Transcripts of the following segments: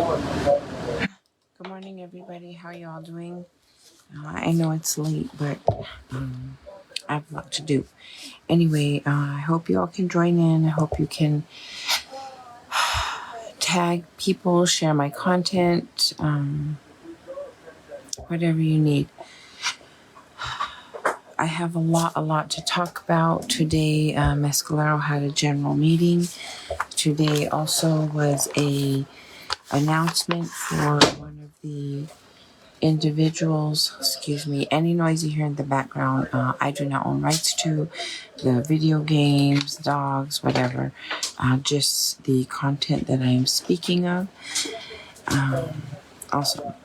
Good morning, everybody. How y'all doing? I know it's late, but I have a lot to do. Anyway, I hope you all can join in. I hope you can tag people, share my content, whatever you need. I have a lot to talk about today. Mescalero had a general meeting. Today also was a announcement for one of the individuals. Excuse me, any noise you hear in the background, I do not own rights to the video games, dogs, whatever, just the content that I am speaking of. Also,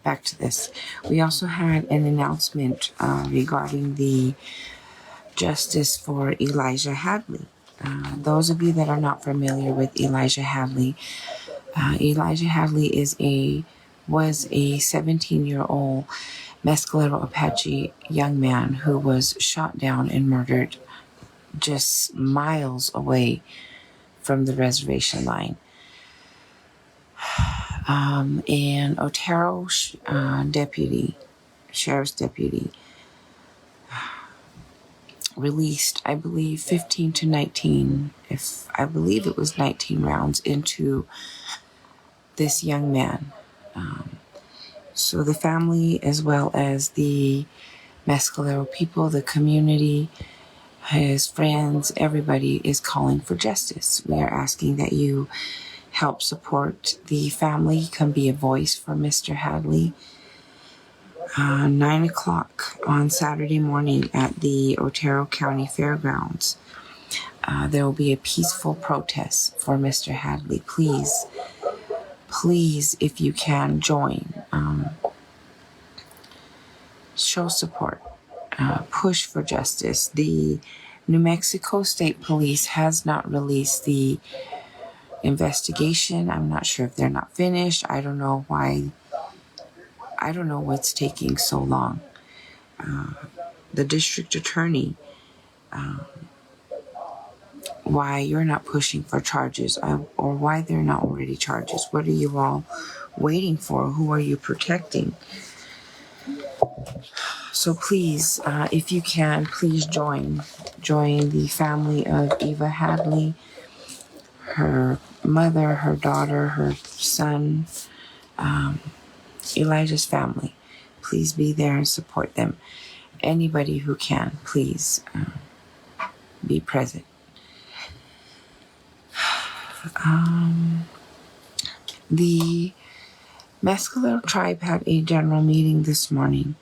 back to this, we also had an announcement regarding the Justice4ElijahHadley. Those of you that are not familiar with Elijah Hadley, Elijah Hadley was a 17-year-old Mescalero Apache young man who was shot down and murdered just miles away from the reservation line. And Otero sheriff's deputy, released, I believe, 15 to 19, I believe it was 19 rounds into this young man. So the family, as well as the Mescalero people, the community, his friends, everybody is calling for justice. We are asking that you help support the family, come be a voice for Mr. Hadley. 9 o'clock on Saturday morning at the Otero County Fairgrounds. There will be a peaceful protest for Mr. Hadley. Please, if you can, join. Show support. Push for justice. The New Mexico State Police has not released the investigation. I'm not sure if they're not finished. I don't know why. I don't know what's taking so long. The district attorney, why you're not pushing for charges, or why they're not already charges. What are you all waiting for? Who are you protecting? So please, if you can, please join the family of Eva Hadley, her mother, her daughter, her son, Elijah's family. Please be there and support them. Anybody who can, please be present. The Mescalero tribe had a general meeting this morning.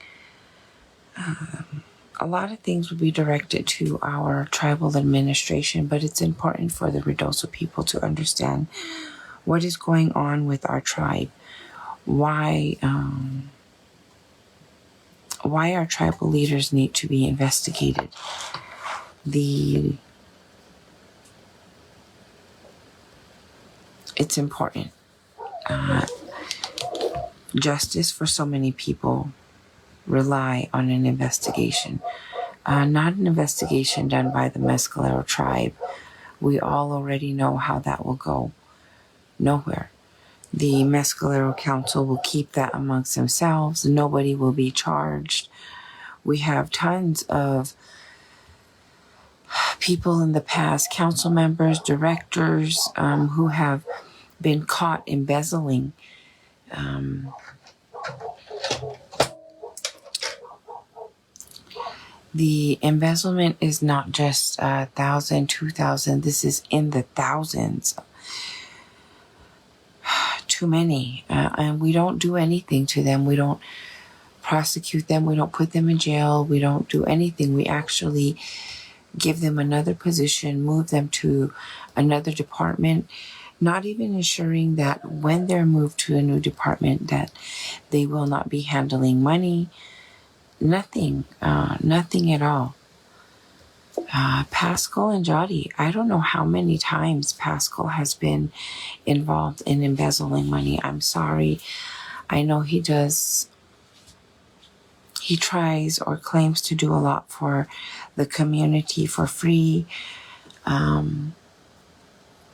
A lot of things would be directed to our tribal administration, but it's important for the Ruidoso people to understand what is going on with our tribe. Why our tribal leaders need to be investigated. It's important. Justice for so many people rely on an investigation. Not an investigation done by the Mescalero tribe. We all already know how that will go. Nowhere. The Mescalero Council will keep that amongst themselves. Nobody will be charged. We have tons of people in the past, council members, directors, who have been caught embezzling. The embezzlement is not just 1,000, 2,000. This is in the thousands. Too many. And we don't do anything to them. We don't prosecute them. We don't put them in jail. We don't do anything. We actually give them another position, move them to another department, not even ensuring that when they're moved to a new department that they will not be handling money. Nothing at all. Pascal and Jody, I don't know how many times Pascal has been involved in embezzling money. I'm sorry. I know he tries or claims to do a lot for the community for free.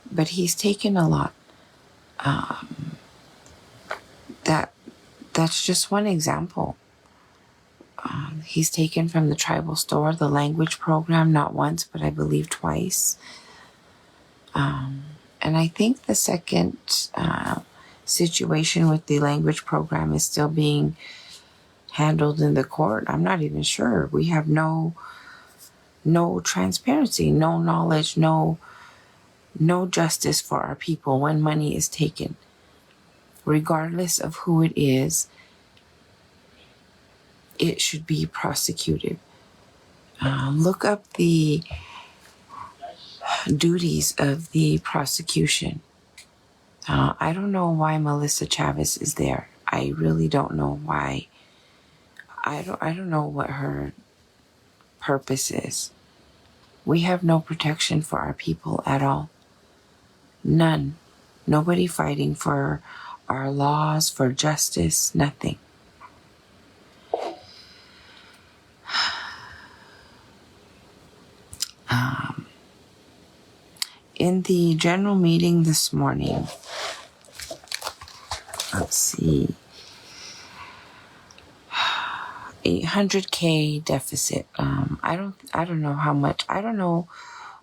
But he's taken a lot. That's just one example. He's taken from the tribal store, the language program, not once, but I believe twice. And I think the second situation with the language program is still being handled in the court. I'm not even sure. We have no transparency, no knowledge, no justice for our people when money is taken. Regardless of who it is, it should be prosecuted. Look up the duties of the prosecution. I don't know why Melissa Chavez is there. I really don't know why. I don't know what her purpose is. We have no protection for our people at all. None. Nobody fighting for our laws, for justice, nothing. In the general meeting this morning, let's see, 800K deficit. I don't know how much. I don't know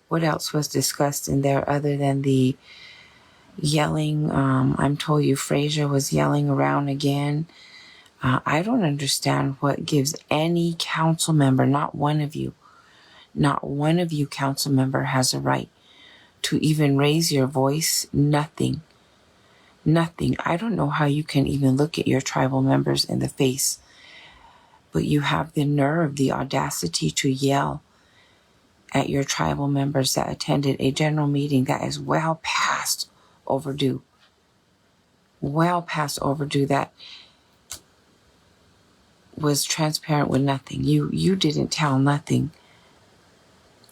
what else was discussed in there other than the yelling. I'm told Euphrasia was yelling around again. I don't understand what gives any council member, not one of you council member has a right to even raise your voice. Nothing. I don't know how you can even look at your tribal members in the face, but you have the nerve, the audacity to yell at your tribal members that attended a general meeting that is well past overdue. That was transparent with nothing. You didn't tell nothing.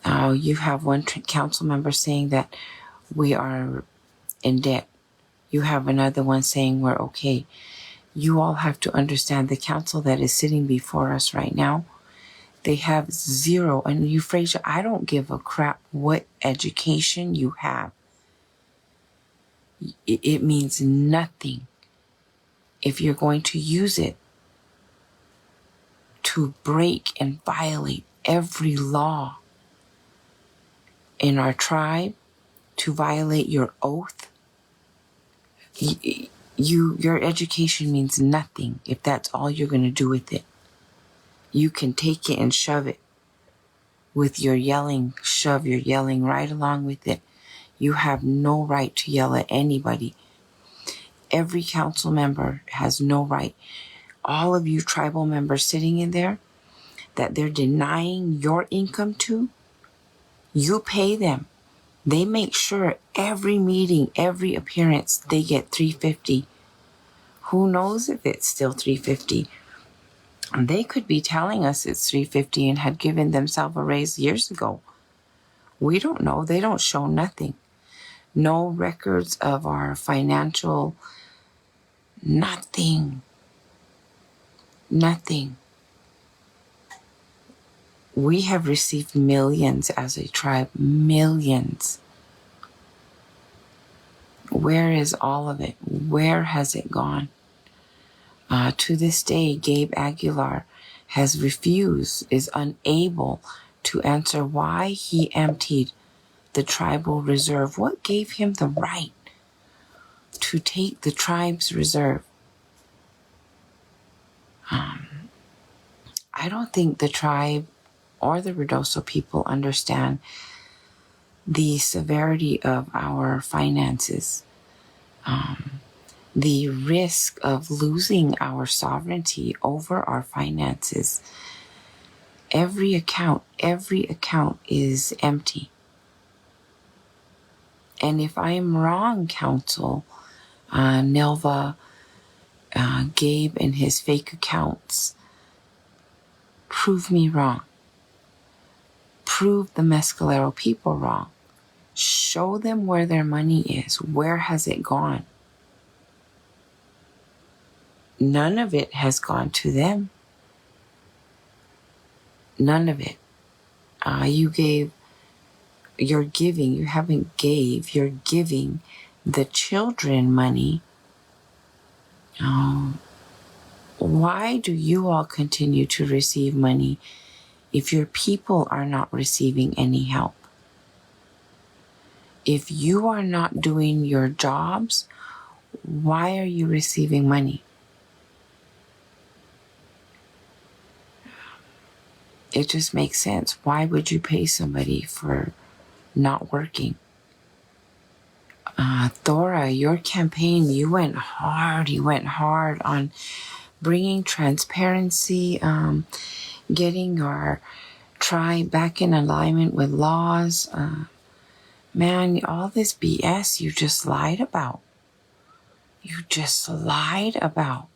You have one council member saying that we are in debt. You have another one saying we're okay. You all have to understand the council that is sitting before us right now. They have zero. And Euphrasia, I don't give a crap what education you have. It means nothing if you're going to use it to break and violate every law in our tribe, to violate your oath. Your education means nothing if that's all you're going to do with it. You can take it and shove it with your yelling. Shove your yelling right along with it. You have no right to yell at anybody. Every council member has no right. All of you tribal members sitting in there that they're denying your income to, you pay them. They make sure every meeting, every appearance, they get $350. Who knows if it's still $350? They could be telling us it's $350 and had given themselves a raise years ago. We don't know. They don't show nothing. No records of our financial, nothing. We have received millions as a tribe, millions. Where is all of it? Where has it gone? To this day, Gabe Aguilar has refused, is unable to answer why he emptied the tribal reserve. What gave him the right to take the tribe's reserve? I don't think the tribe or the Ruidoso people understand the severity of our finances, the risk of losing our sovereignty over our finances. Every account is empty. And if I am wrong, council, Nelva, Gabe and his fake accounts, prove me wrong. Prove the Mescalero people wrong. Show them where their money is. Where has it gone? None of it has gone to them. None of it. You gave, you're giving, you haven't gave, you're giving the children money, why do you all continue to receive money if your people are not receiving any help? If you are not doing your jobs, why are you receiving money? It just makes sense. Why would you pay somebody for not working? Thora, your campaign, you went hard. You went hard on bringing transparency, getting our tribe back in alignment with laws. Man, all this BS you just lied about. You just lied about.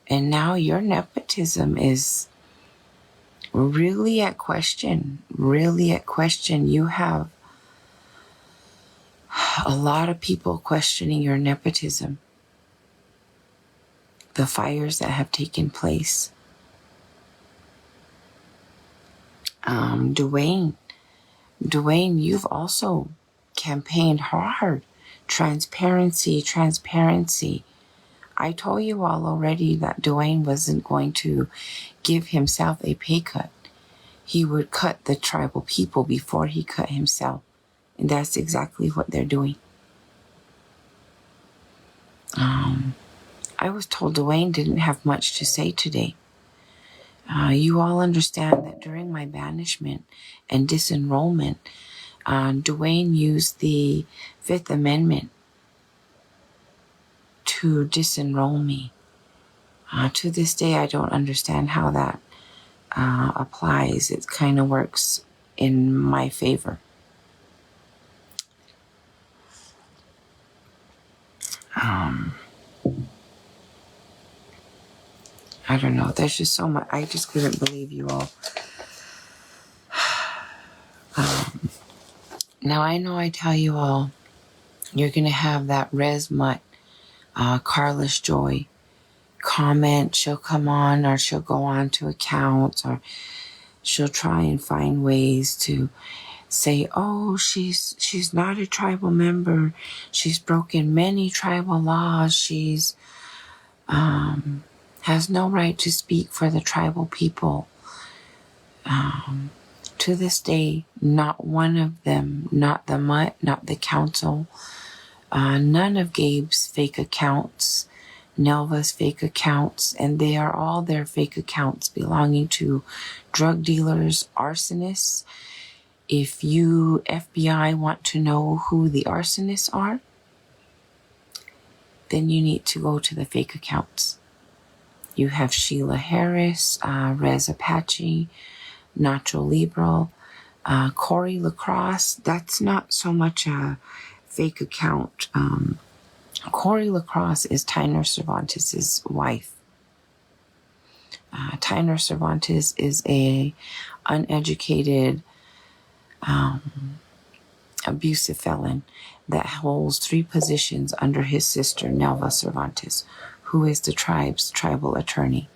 And now your nepotism is really at question. Really at question. You have a lot of people questioning your nepotism. The fires that have taken place. Dwayne, you've also campaigned hard. Transparency. I told you all already that Dwayne wasn't going to give himself a pay cut. He would cut the tribal people before he cut himself. And that's exactly what they're doing. I was told Dwayne didn't have much to say today. You all understand that during my banishment and disenrollment, Dwayne used the Fifth Amendment to disenroll me. To this day, I don't understand how that applies. It kind of works in my favor. I don't know. There's just so much. I just couldn't believe you all. Now, I know I tell you all, you're going to have that Res Mutt, Carlos Joy comment. She'll come on, or she'll go on to accounts, or she'll try and find ways to say, oh, she's not a tribal member. She's broken many tribal laws. She's has no right to speak for the tribal people. To this day, not one of them, not the Mutt, not the council, none of Gabe's fake accounts, Nelva's fake accounts, and they are all their fake accounts belonging to drug dealers, arsonists. If you, FBI, want to know who the arsonists are, then you need to go to the fake accounts. You have Sheila Harris, Rez Apache, Nacho Libre, Corey Lacrosse. That's not so much a fake account. Corey Lacrosse is Tyner Cervantes' wife. Tyner Cervantes is a uneducated, abusive felon that holds 3 positions under his sister, Nelva Cervantes, who is the tribe's tribal attorney,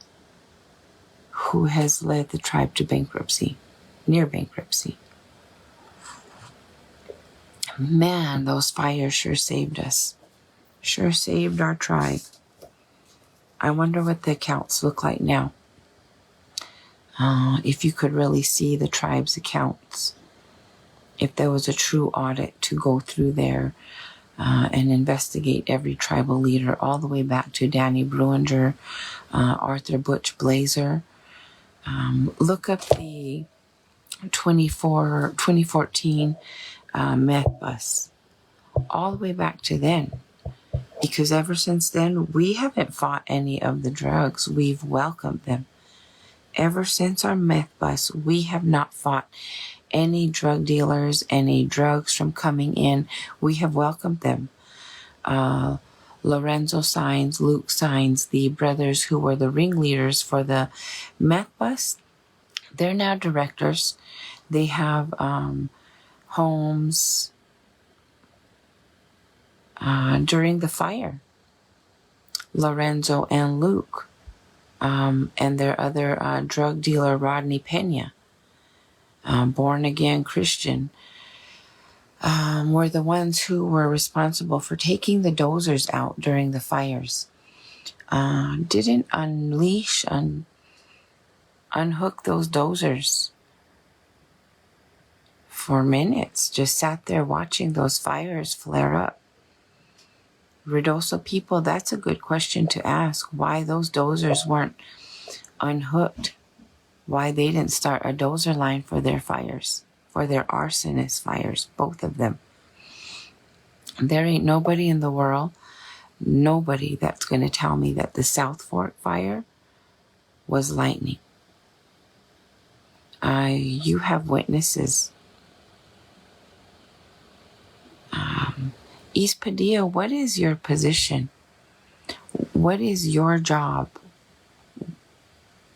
who has led the tribe to bankruptcy, near bankruptcy. Man, those fires sure saved us. Sure saved our tribe. I wonder what the accounts look like now. If you could really see the tribe's accounts. If there was a true audit to go through there and investigate every tribal leader all the way back to Danny Bruinger, Arthur Butch Blazer. Look up the 2014 meth bus. All the way back to then. Because ever since then, we haven't fought any of the drugs. We've welcomed them. Ever since our meth bus, we have not fought any drug dealers, any drugs from coming in. We have welcomed them. Lorenzo Signs, Luke Signs, the brothers who were the ringleaders for the meth bus, they're now directors. They have homes during the fire. Lorenzo and Luke, and their other drug dealer, Rodney Pena, born again Christian. were the ones who were responsible for taking the dozers out during the fires. Didn't unhook those dozers for minutes, just sat there watching those fires flare up. Ruidoso people, that's a good question to ask, why those dozers weren't unhooked, why they didn't start a dozer line for their fires, for their arsonist fires, both of them. There ain't nobody in the world, nobody that's going to tell me that the South Fork fire was lightning. You have witnesses. East Padilla, what is your position? What is your job?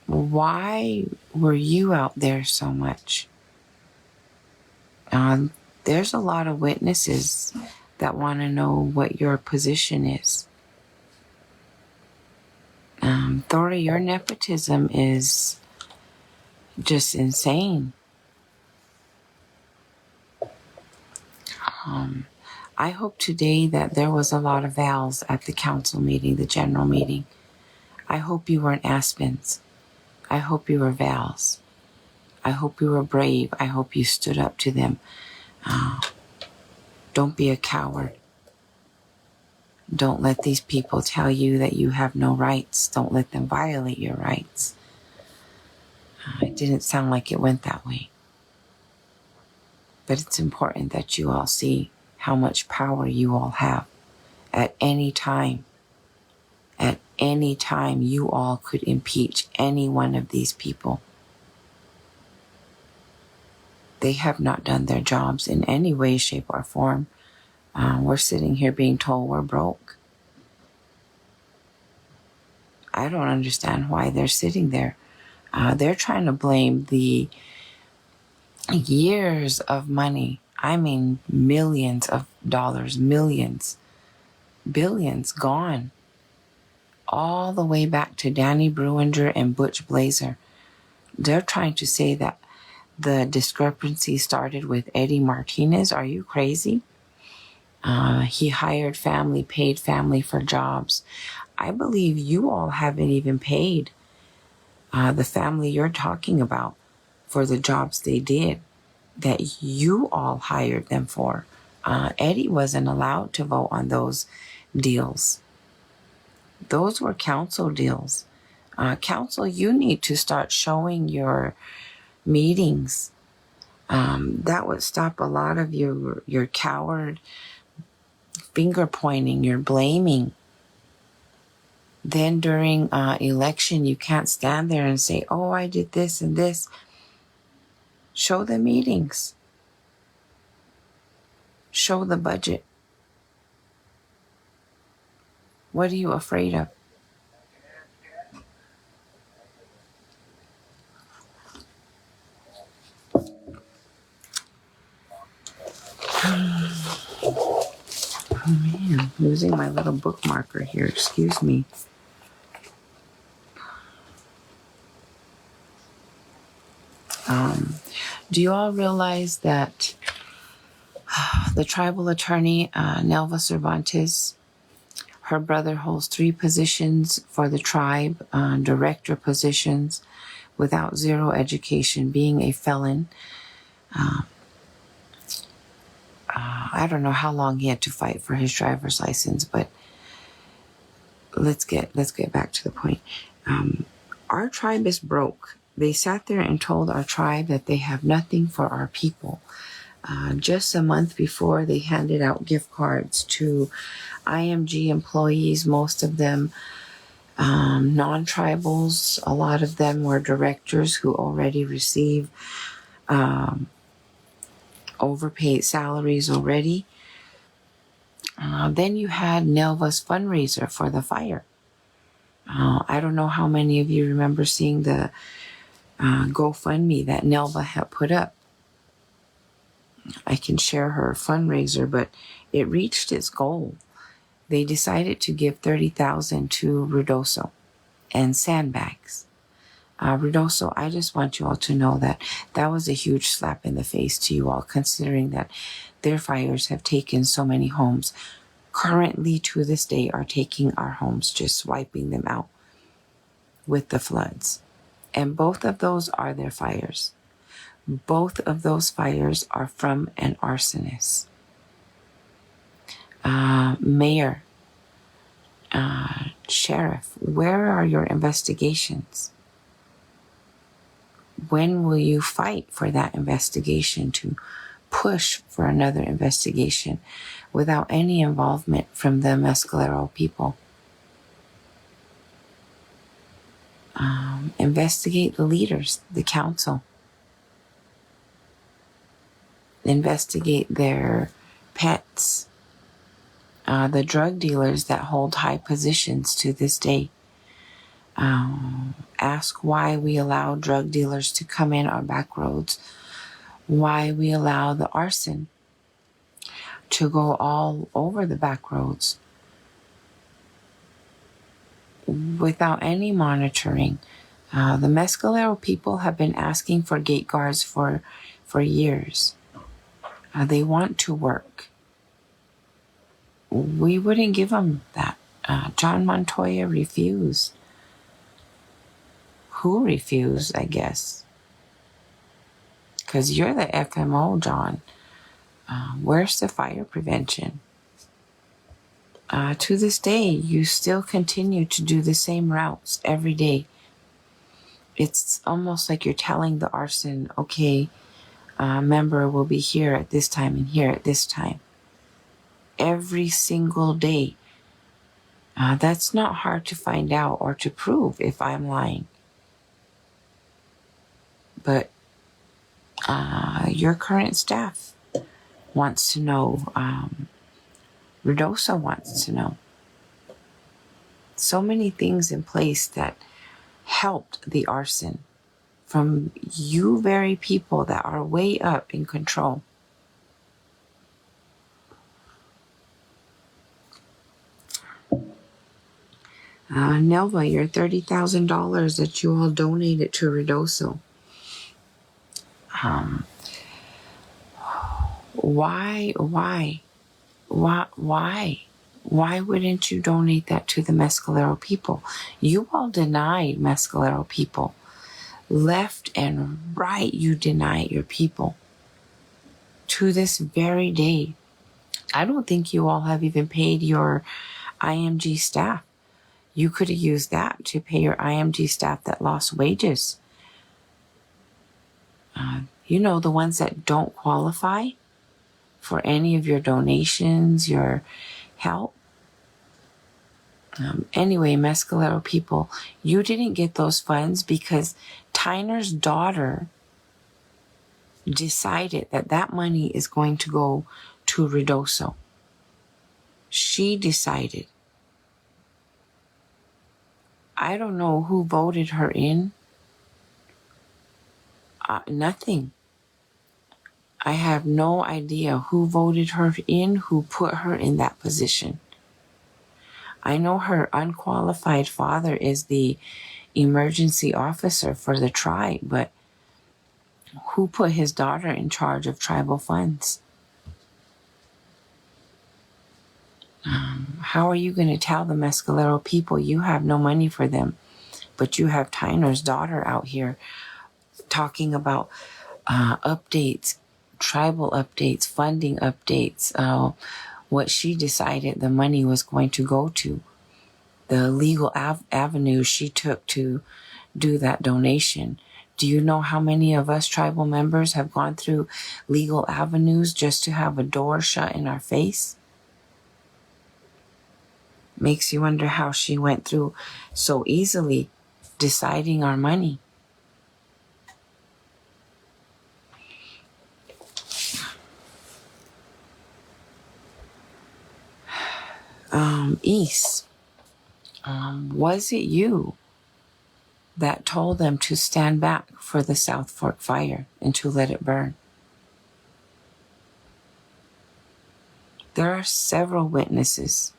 Why were you out there so much? There's a lot of witnesses that want to know what your position is. Thora, your nepotism is just insane. I hope today that there was a lot of vals at the council meeting, the general meeting. I hope you weren't aspens. I hope you were vals. I hope you were brave. I hope you stood up to them. Don't be a coward. Don't let these people tell you that you have no rights. Don't let them violate your rights. It didn't sound like it went that way. But it's important that you all see how much power you all have. At any time, you all could impeach any one of these people. They have not done their jobs in any way, shape, or form. We're sitting here being told we're broke. I don't understand why they're sitting there. They're trying to blame the years of money. I mean, millions of dollars, millions, billions gone. All the way back to Danny Bruinger and Butch Blazer. They're trying to say that the discrepancy started with Eddie Martinez. Are you crazy? He hired family, paid family for jobs. I believe you all haven't even paid the family you're talking about for the jobs they did that you all hired them for. Eddie wasn't allowed to vote on those deals. Those were council deals. Council, you need to start showing your meetings. That would stop a lot of your coward finger pointing, your blaming. Then during election, you can't stand there and say, oh, I did this and this. Show the meetings. Show the budget. What are you afraid of? Oh man, I'm losing my little bookmarker here. Excuse me. Do you all realize that the tribal attorney, Nelva Cervantes, her brother holds 3 positions for the tribe, director positions, without 0 education, being a felon. I don't know how long he had to fight for his driver's license, but let's get back to the point. Our tribe is broke. They sat there and told our tribe that they have nothing for our people. Just a month before, they handed out gift cards to IMG employees, most of them non-tribals. A lot of them were directors who already receive overpaid salaries already. Then you had Nelva's fundraiser for the fire. I don't know how many of you remember seeing the GoFundMe that Nelva had put up. I can share her fundraiser, but it reached its goal. They decided to give $30,000 to Ruidoso and sandbags. Ruidoso, I just want you all to know that that was a huge slap in the face to you all, considering that their fires have taken so many homes. Currently, to this day, are taking our homes, just wiping them out with the floods. And both of those are their fires. Both of those fires are from an arsonist. Mayor, sheriff, where are your investigations? When will you fight for that investigation, to push for another investigation without any involvement from the Mescalero people? Investigate the leaders, the council. Investigate their pets, the drug dealers that hold high positions to this day. Ask why we allow drug dealers to come in our back roads, why we allow the arson to go all over the back roads without any monitoring. The Mescalero people have been asking for gate guards for years. They want to work. We wouldn't give them that. John Montoya refused. Who refused, I guess? Because you're the FMO, John. Where's the fire prevention? To this day, you still continue to do the same routes every day. It's almost like you're telling the arson, okay, member will be here at this time and here at this time. Every single day. That's not hard to find out or to prove if I'm lying. But your current staff wants to know. Ruidoso wants to know. So many things in place that helped the arson from you very people that are way up in control. Nelva, your $30,000 that you all donated to Ruidoso. Why wouldn't you donate that to the Mescalero people? You all denied Mescalero people. Left and right, you denied your people. To this very day. I don't think you all have even paid your IMG staff. You could have used that to pay your IMG staff that lost wages. You know, the ones that don't qualify for any of your donations, your help. Anyway, Mescalero people, you didn't get those funds because Tyner's daughter decided that that money is going to go to Ruidoso. She decided. I don't know who voted her in. Nothing. I have no idea who voted her in, who put her in that position. I know her unqualified father is the emergency officer for the tribe, but who put his daughter in charge of tribal funds? How are you going to tell the Mescalero people you have no money for them, but you have Tyner's daughter out here talking about updates, tribal updates, funding updates, what she decided the money was going to go to, the legal avenues she took to do that donation. Do you know how many of us tribal members have gone through legal avenues just to have a door shut in our face? Makes you wonder how she went through so easily deciding our money. East, was it you that told them to stand back for the South Fork fire and to let it burn? There are several witnesses,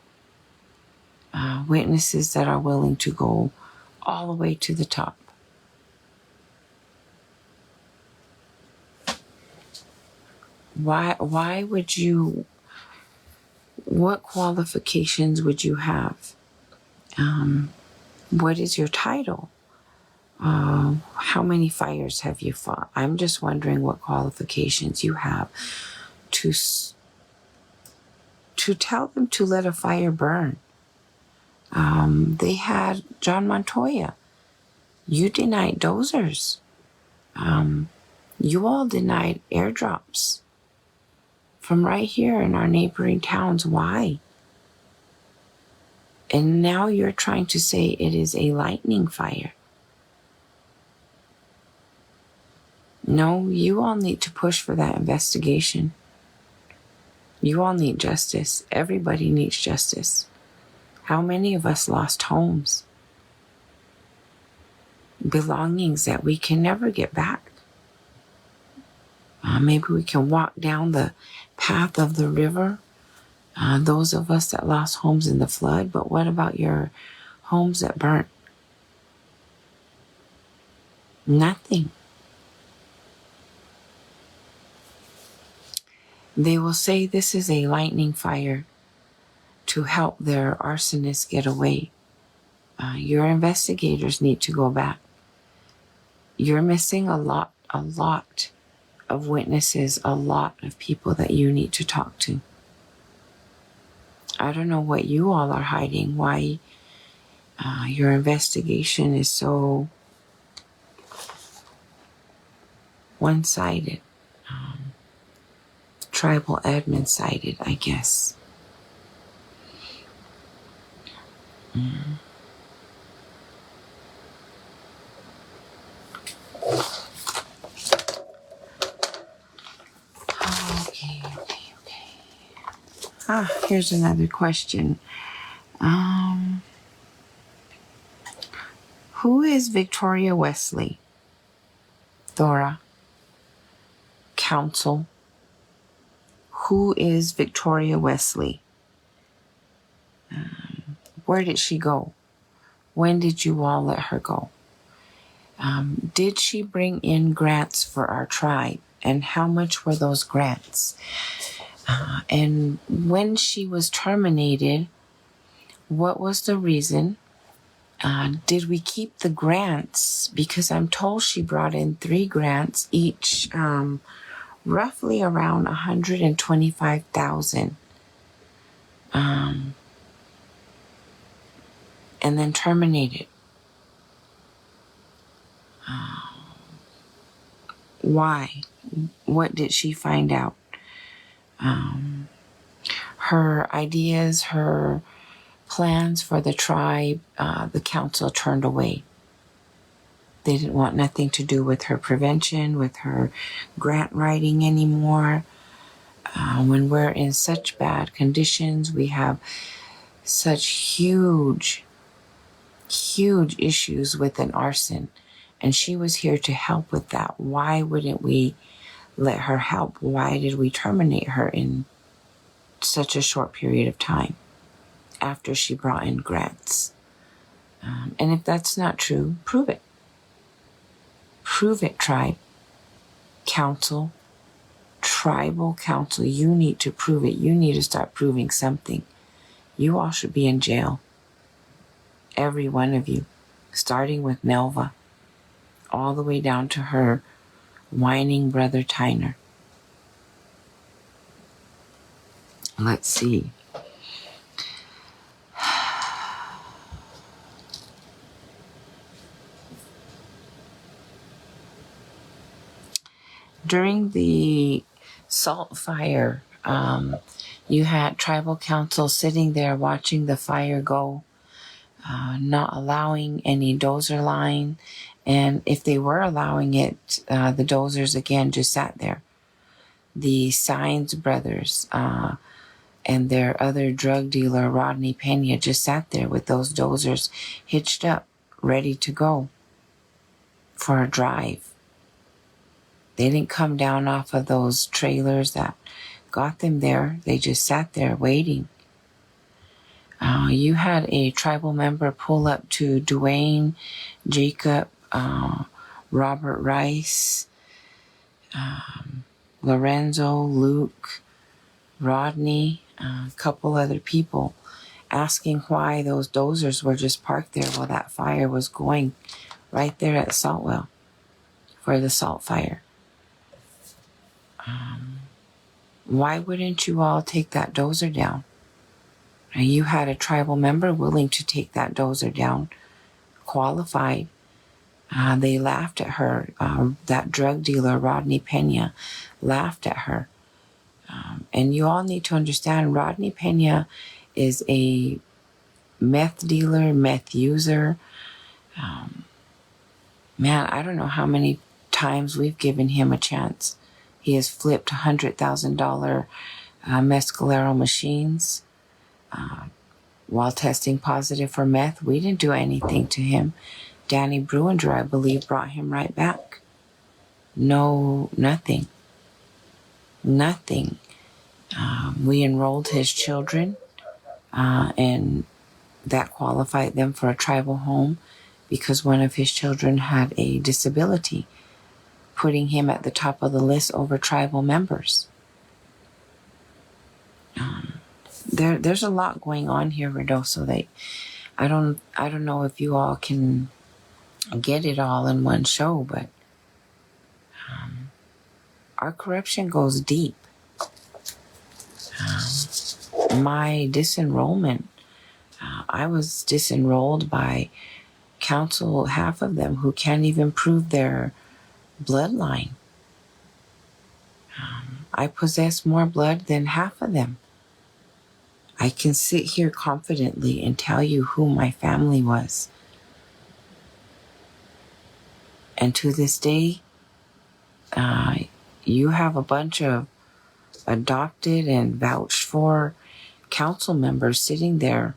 witnesses that are willing to go all the way to the top. Why would you, what qualifications would you have? What is your title? How many fires have you fought? I'm just wondering what qualifications you have to tell them to let a fire burn. They had John Montoya. You denied dozers. You all denied airdrops from right here in our neighboring towns. Why? And now you're trying to say it is a lightning fire. No, you all need to push for that investigation. You all need justice. Everybody needs justice. How many of us lost homes? Belongings that we can never get back. Maybe we can walk down the path of the river. Those of us that lost homes in the flood. But what about your homes that burnt? Nothing. They will say this is a lightning fire to help their arsonists get away. Your investigators need to go back. You're missing a lot of witnesses, a lot of people that you need to talk to. I don't know what you all are hiding, why your investigation is so one-sided, tribal admin-sided, I guess. Okay. Here's another question. Who is Victoria Wesley? Thora. Counsel. Who is Victoria Wesley? Where did she go? When did you all let her go? Did she bring in grants for our tribe? And how much were those grants? And when she was terminated, what was the reason? Did we keep the grants? Because I'm told she brought in 3 grants, each roughly around $125,000. And then terminated. Why? What did she find out? Her ideas, her plans for the tribe, the council turned away. They didn't want nothing to do with her prevention, with her grant writing anymore. When we're in such bad conditions, we have such huge issues with an arson. And she was here to help with that. Why wouldn't we let her help? Why did we terminate her in such a short period of time after she brought in grants? And if that's not true, prove it. Prove it, tribe. Council. Tribal council. You need to prove it. You need to start proving something. You all should be in jail. Every one of you. Starting with Nelva. All the way down to her whining brother Tyner. Let's see. During the salt fire, you had tribal council sitting there watching the fire go, not allowing any dozer line. And if they were allowing it, the dozers again just sat there. The Signs brothers and their other drug dealer, Rodney Pena, just sat there with those dozers hitched up, ready to go for a drive. They didn't come down off of those trailers that got them there. They just sat there waiting. You had a tribal member pull up to Dwayne, Jacob, Robert Rice, Lorenzo, Luke, Rodney, a couple other people, asking why those dozers were just parked there while that fire was going right there at Saltwell for the salt fire. Why wouldn't you all take that dozer down? And you had a tribal member willing to take that dozer down, qualified. They laughed at her. That drug dealer, Rodney Pena, laughed at her. And you all need to understand, Rodney Pena is a meth dealer, meth user. Man, I don't know how many times we've given him a chance. He has flipped $100,000 Mescalero machines while testing positive for meth. We didn't do anything to him. Danny Bruinger, I believe, brought him right back. No, nothing. Nothing. We enrolled his children, and that qualified them for a tribal home because one of his children had a disability, putting him at the top of the list over tribal members. There's a lot going on here, Ruidoso. That I don't know if you all can get it all in one show, but our corruption goes deep. My disenrollment, I was disenrolled by council, half of them who can't even prove their bloodline. I possess more blood than half of them. I can sit here confidently and tell you who my family was. And to this day, you have a bunch of adopted and vouched for council members sitting there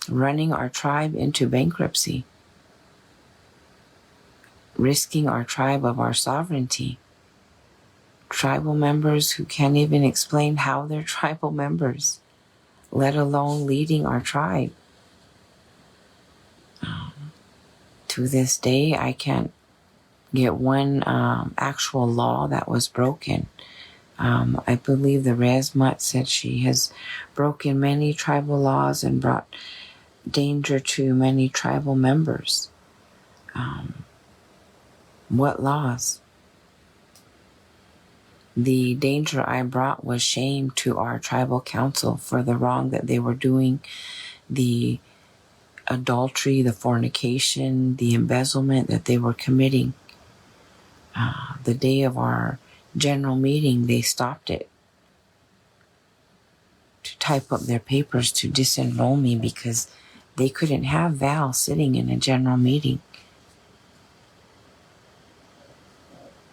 running our tribe into bankruptcy, risking our tribe of our sovereignty. Tribal members who can't even explain how they're tribal members, let alone leading our tribe. To this day, I can't get one actual law that was broken. I believe the Resmut said she has broken many tribal laws and brought danger to many tribal members. What laws? The danger I brought was shame to our tribal council for the wrong that they were doing, the adultery, the fornication, the embezzlement that they were committing. The day of our general meeting, they stopped it to type up their papers to disenroll me because they couldn't have Val sitting in a general meeting.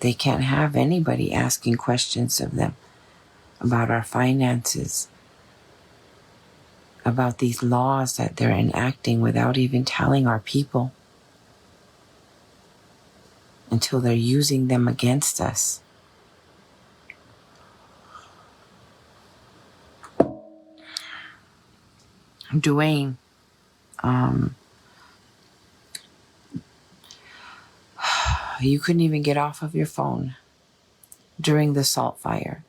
They can't have anybody asking questions of them about our finances, about these laws that they're enacting without even telling our people, until they're using them against us. Dwayne, you couldn't even get off of your phone during the salt fire.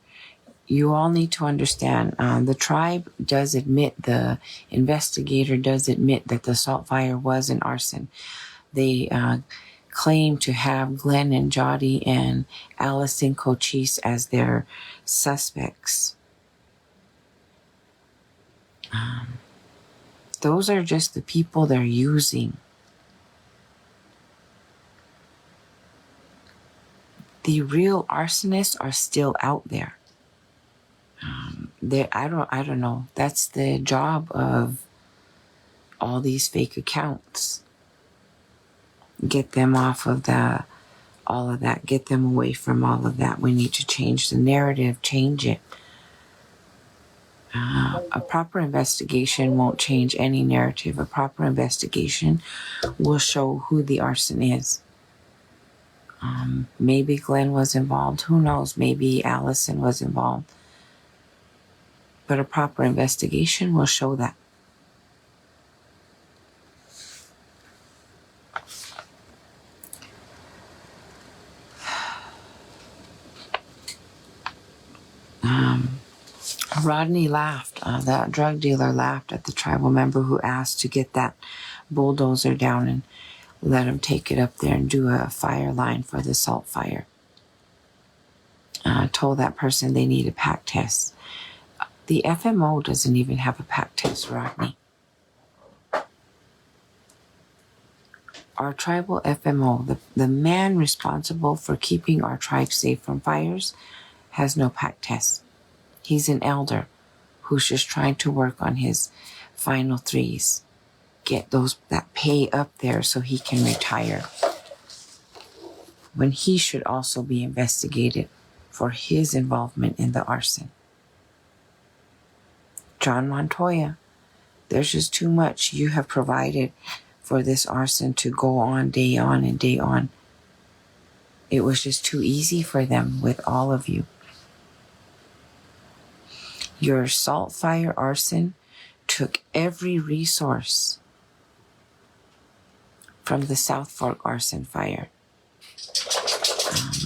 You all need to understand, the tribe does admit, the investigator does admit that the salt fire was an arson. They claim to have Glenn and Jody and Allison Cochise as their suspects. Those are just the people they're using. The real arsonists are still out there. I don't know. That's the job of all these fake accounts. Get them off of all of that. Get them away from all of that. We need to change the narrative, change it. A proper investigation won't change any narrative. A proper investigation will show who the arson is. Maybe Glenn was involved. Who knows? Maybe Allison was involved. But a proper investigation will show that. Rodney laughed. That drug dealer laughed at the tribal member who asked to get that bulldozer down and let him take it up there and do a fire line for the salt fire. Told that person they need a pack test. The FMO doesn't even have a pack test, Rodney. Our tribal FMO, the man responsible for keeping our tribe safe from fires, has no pack test. He's an elder who's just trying to work on his final threes. Get that pay up there so he can retire. When he should also be investigated for his involvement in the arson. John Montoya, there's just too much you have provided for this arson to go on and day on. It was just too easy for them with all of you. Your salt fire arson took every resource from the South Fork arson fire.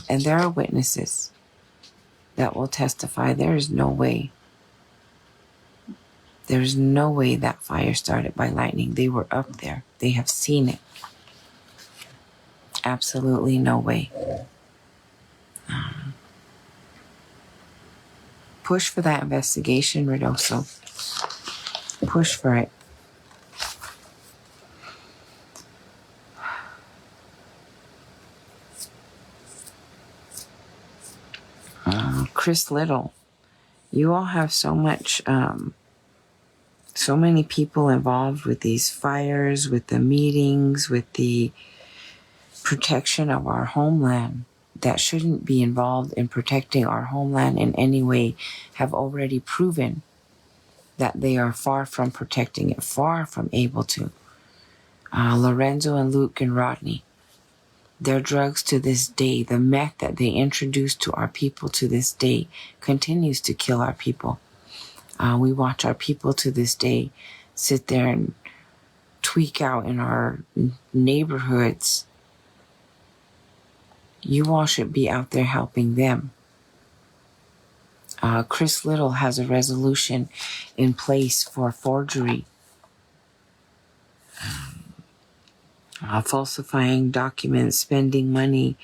And there are witnesses that will testify there is no way. There's no way that fire started by lightning. They were up there. They have seen it. Absolutely no way. Push for that investigation, Ruidoso. Push for it. Chris Little, you all have so much, so many people involved with these fires, with the meetings, with the protection of our homeland that shouldn't be involved in protecting our homeland in any way, have already proven that they are far from protecting it, far from able to. Lorenzo and Luke and Rodney, their drugs to this day, the meth that they introduced to our people to this day continues to kill our people. We watch our people to this day sit there and tweak out in our neighborhoods. You all should be out there helping them. Chris Little has a resolution in place for forgery. Falsifying documents, spending money.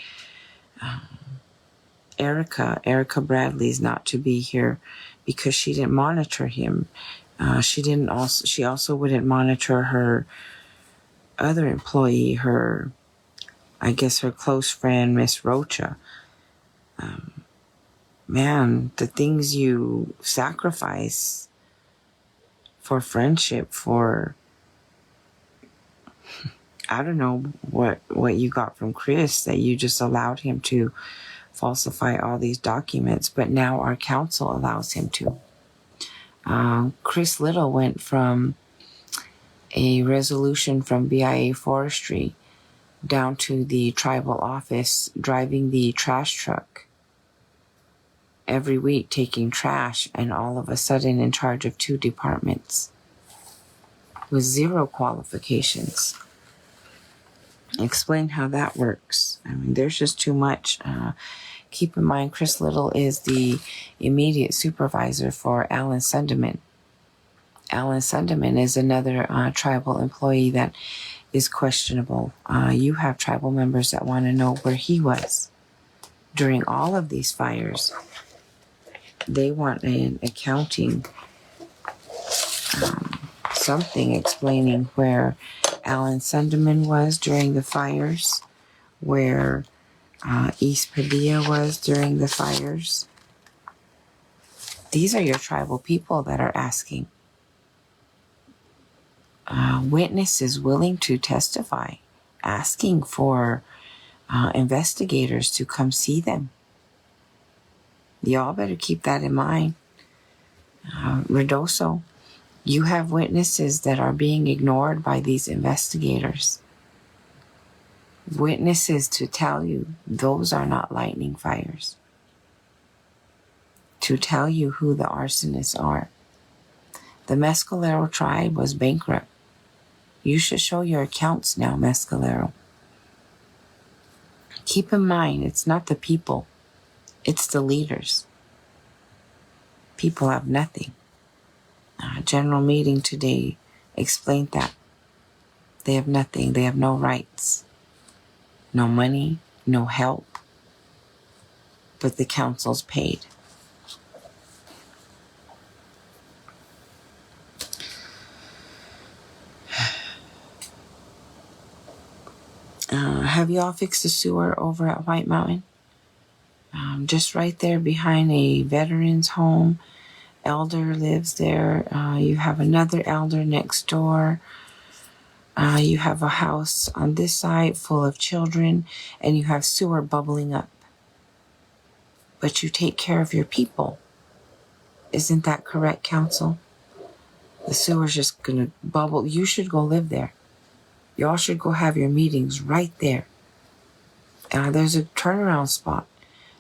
Erica Bradley's not to be here because she didn't monitor him. She also wouldn't monitor her other employee, her close friend, Miss Rocha. Man, the things you sacrifice for friendship, for I don't know what you got from Chris, that you just allowed him to falsify all these documents, but now our council allows him to. Chris Little went from a resolution from BIA Forestry down to the tribal office, driving the trash truck every week, taking trash, and all of a sudden in charge of 2 departments with 0 qualifications. Explain how that works. I mean, there's just too much. Keep in mind, Chris Little is the immediate supervisor for Alan Sunderman. Alan Sunderman is another tribal employee that is questionable. You have tribal members that want to know where he was during all of these fires. They want an accounting, something explaining where Alan Sunderman was during the fires, where East Padilla was during the fires. These are your tribal people that are asking. Witnesses willing to testify, asking for investigators to come see them. Y'all better keep that in mind. Ruidoso, you have witnesses that are being ignored by these investigators. Witnesses to tell you those are not lightning fires. To tell you who the arsonists are. The Mescalero tribe was bankrupt. You should show your accounts now, Mescalero. Keep in mind, it's not the people, it's the leaders. People have nothing. General meeting today explained that. They have nothing. They have no rights. No money, no help. But the council's paid. Have you all fixed the sewer over at White Mountain? Just right there behind a veteran's home. Elder lives there. You have another elder next door. You have a house on this side full of children, and you have sewer bubbling up. But you take care of your people. Isn't that correct, council? The sewer's just going to bubble. You should go live there. Y'all should go have your meetings right there. There's a turnaround spot.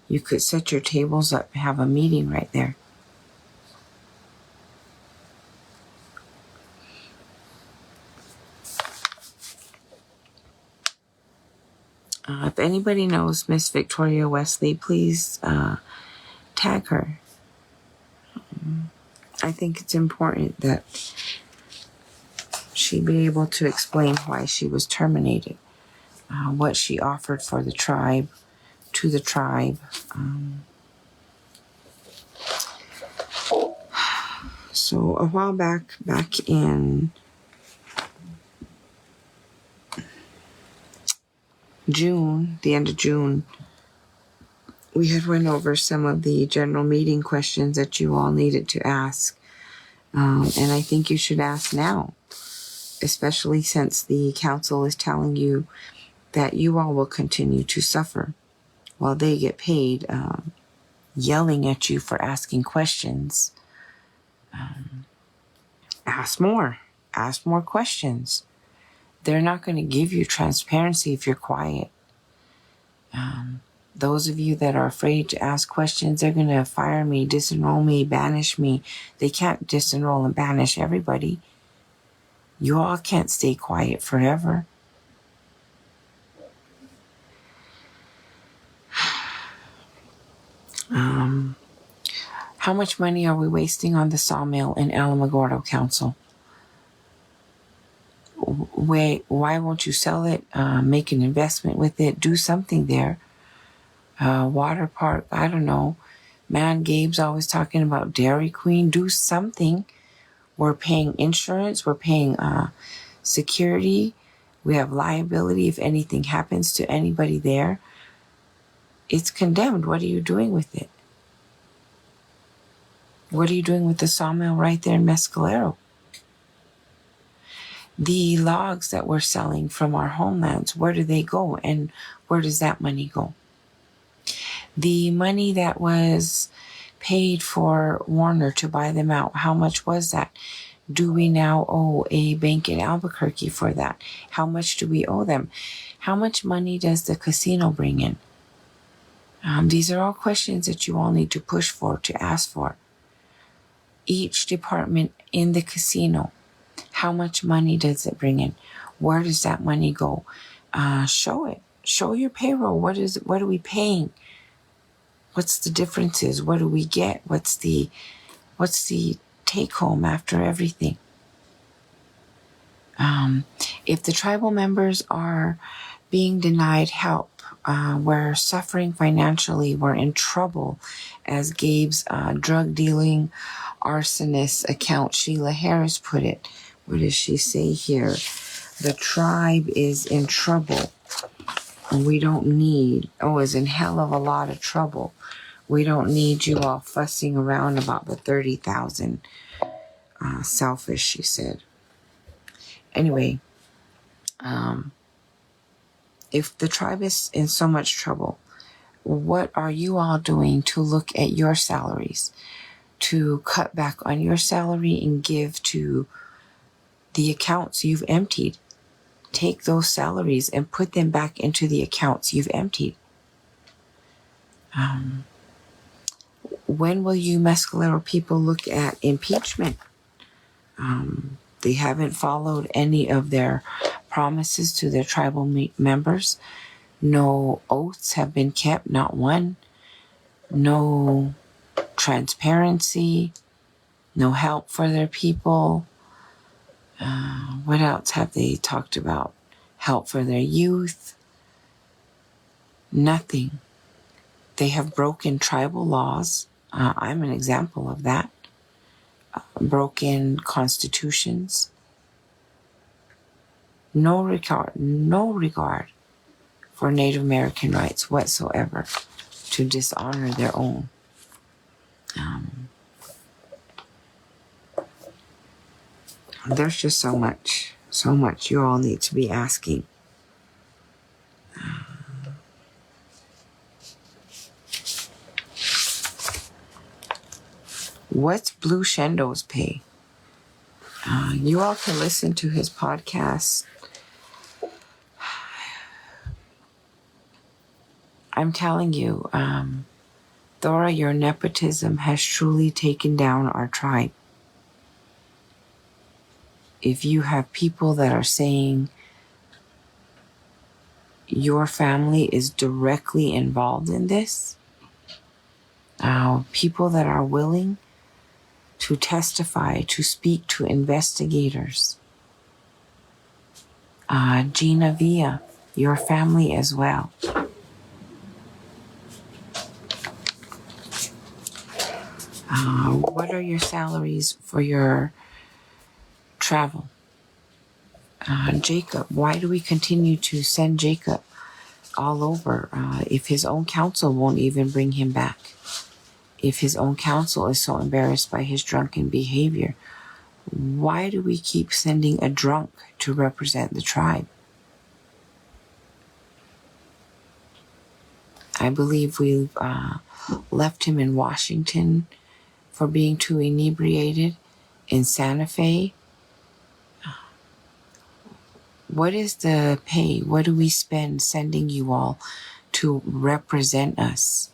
You could set your tables up and have a meeting right there. If anybody knows Miss Victoria Wesley, please tag her. I think it's important that she be able to explain why she was terminated, what she offered for the tribe, to the tribe. So a while back in June, the end of June, we had went over some of the general meeting questions that you all needed to ask. And I think you should ask now, especially since the council is telling you that you all will continue to suffer while they get paid, yelling at you for asking questions. Ask more questions. They're not going to give you transparency if you're quiet. Those of you that are afraid to ask questions, they're going to fire me, disenroll me, banish me. They can't disenroll and banish everybody. You all can't stay quiet forever. How much money are we wasting on the sawmill in Alamogordo, Council? Why won't you sell it, make an investment with it, do something there? Water park, I don't know. Man, Gabe's always talking about Dairy Queen. Do something. We're paying insurance. We're paying security. We have liability if anything happens to anybody there. It's condemned. What are you doing with it? What are you doing with the sawmill right there in Mescalero? The logs that we're selling from our homelands, where do they go? And where does that money go? The money that was paid for Warner to buy them out, how much was that? Do we now owe a bank in Albuquerque for that? How much do we owe them? How much money does the casino bring in? These are all questions that you all need to push for, to ask for. Each department in the casino, how much money does it bring in? Where does that money go? Show it. Show your payroll. What are we paying? What's the differences? What do we get? What's the take home after everything? If the tribal members are being denied help, we're suffering financially, we're in trouble, as Gabe's drug dealing arsonist account, Sheila Harris, put it. What does she say here? The tribe is in trouble. And we don't need, is in hell of a lot of trouble. We don't need you all fussing around about the 30,000. Selfish, she said. Anyway, if the tribe is in so much trouble, what are you all doing to look at your salaries, to cut back on your salary and give to the accounts you've emptied? Take those salaries and put them back into the accounts you've emptied. When will you Mescalero people look at impeachment? They haven't followed any of their promises to their tribal members. No oaths have been kept, not one. No transparency, no help for their people. What else have they talked about? Help for their youth. Nothing. They have broken tribal laws. I'm an example of that. Broken constitutions. No regard for Native American rights whatsoever, to dishonor their own. There's just so much you all need to be asking. What's Blue Shendo's pay? You all can listen to his podcast. I'm telling you, Thora, your nepotism has truly taken down our tribe. If you have people that are saying your family is directly involved in this, people that are willing to testify, to speak to investigators. Gina Villa, your family as well. What are your salaries for your travel? Jacob, why do we continue to send Jacob all over if his own counsel won't even bring him back? If his own counsel is so embarrassed by his drunken behavior, why do we keep sending a drunk to represent the tribe? I believe we've left him in Washington for being too inebriated, in Santa Fe. What is the pay? What do we spend sending you all to represent us?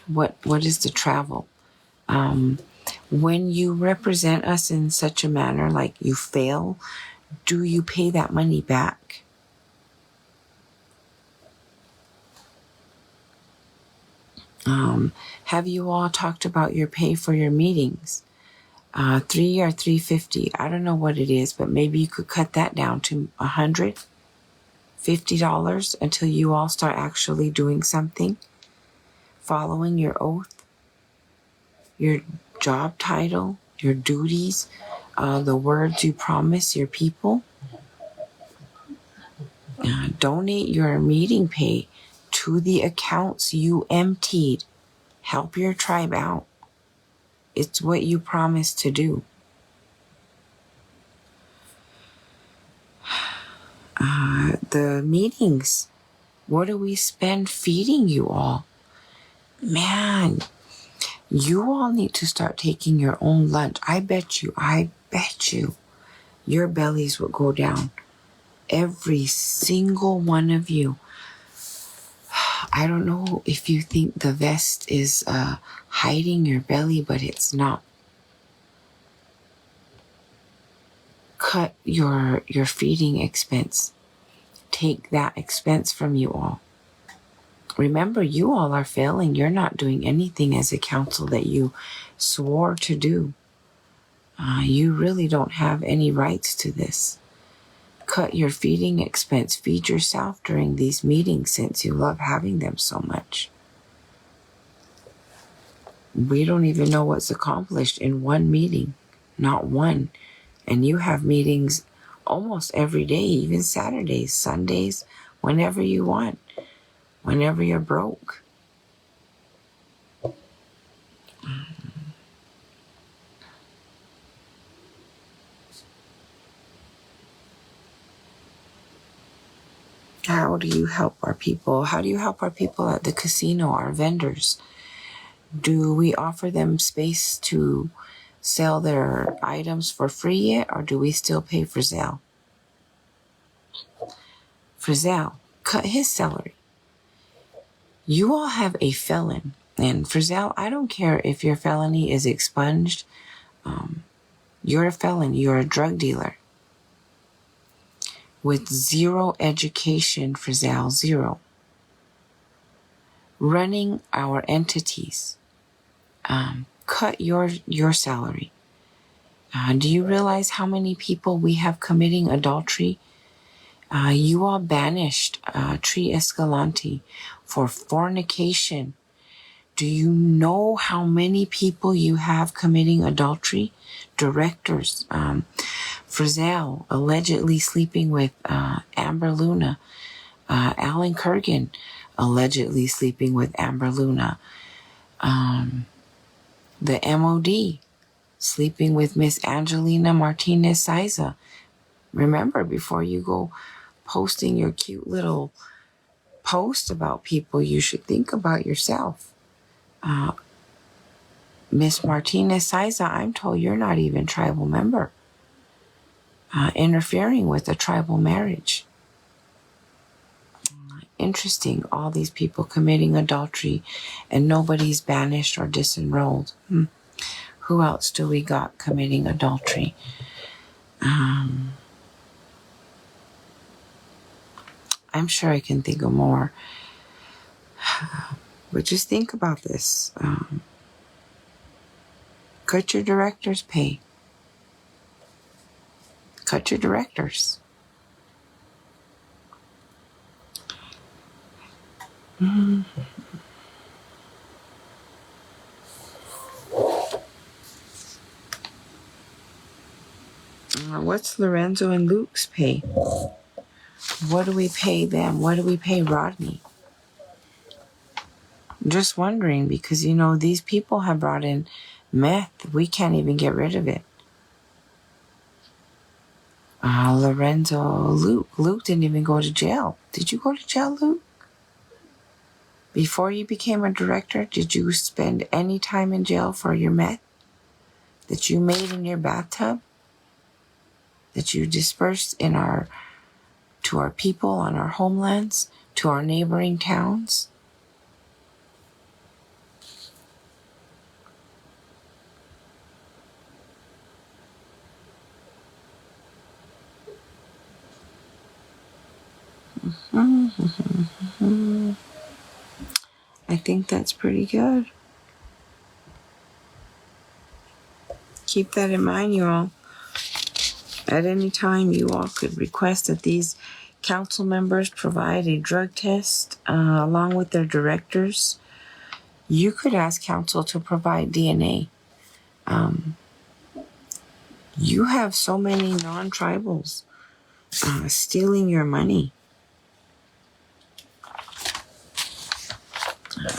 What is the travel? When you represent us in such a manner, like you fail, do you pay that money back? Have you all talked about your pay for your meetings? $3 or $3.50. I don't know what it is, but maybe you could cut that down to $150 until you all start actually doing something, following your oath, your job title, your duties, the words you promise your people. Donate your meeting pay to the accounts you emptied. Help your tribe out. It's what you promised to do. The meetings. What do we spend feeding you all? Man, you all need to start taking your own lunch. I bet you, your bellies will go down. Every single one of you. I don't know if you think the vest is hiding your belly, but it's not. Cut your feeding expense. Take that expense from you all. Remember, you all are failing. You're not doing anything as a council that you swore to do. You really don't have any rights to this. Cut your feeding expense. Feed yourself during these meetings since you love having them so much. We don't even know what's accomplished in one meeting. Not one. And you have meetings almost every day, even Saturdays, Sundays, whenever you want. Whenever you're broke. How do you help our people? How do you help our people at the casino, our vendors? Do we offer them space to sell their items for free yet, or do we still pay Frizzell? Frizzell, cut his salary. You all have a felon. And Frizzell, I don't care if your felony is expunged. You're a felon. You're a drug dealer. With zero education, Frizzell, zero. running our entities. Cut your salary. Do you realize how many people we have committing adultery? You all banished Tri Escalante for fornication. Do you know how many people you have committing adultery? Directors. Frizzell allegedly sleeping with Amber Luna. Alan Kurgan allegedly sleeping with Amber Luna. The MOD sleeping with Miss Angelina Martinez Siza. Remember, before you go posting your cute little post about people, you should think about yourself. Miss Martinez Siza, I'm told you're not even tribal member. Interfering with a tribal marriage. Interesting, all these people committing adultery and nobody's banished or disenrolled. Who else do we got committing adultery? I'm sure I can think of more. But just think about this. Cut your director's pay. Cut your directors. What's Lorenzo and Luke's pay? What do we pay them? What do we pay Rodney? Just wondering, because these people have brought in meth. We can't even get rid of it. Lorenzo, Luke didn't even go to jail. Did you go to jail, Luke? Before you became a director, did you spend any time in jail for your meth that you made in your bathtub? That you dispersed to our people on our homelands, to our neighboring towns? I think that's pretty good. Keep that in mind, you all. At any time, you all could request that these council members provide a drug test along with their directors. You could ask council to provide DNA. You have so many non-tribals stealing your money.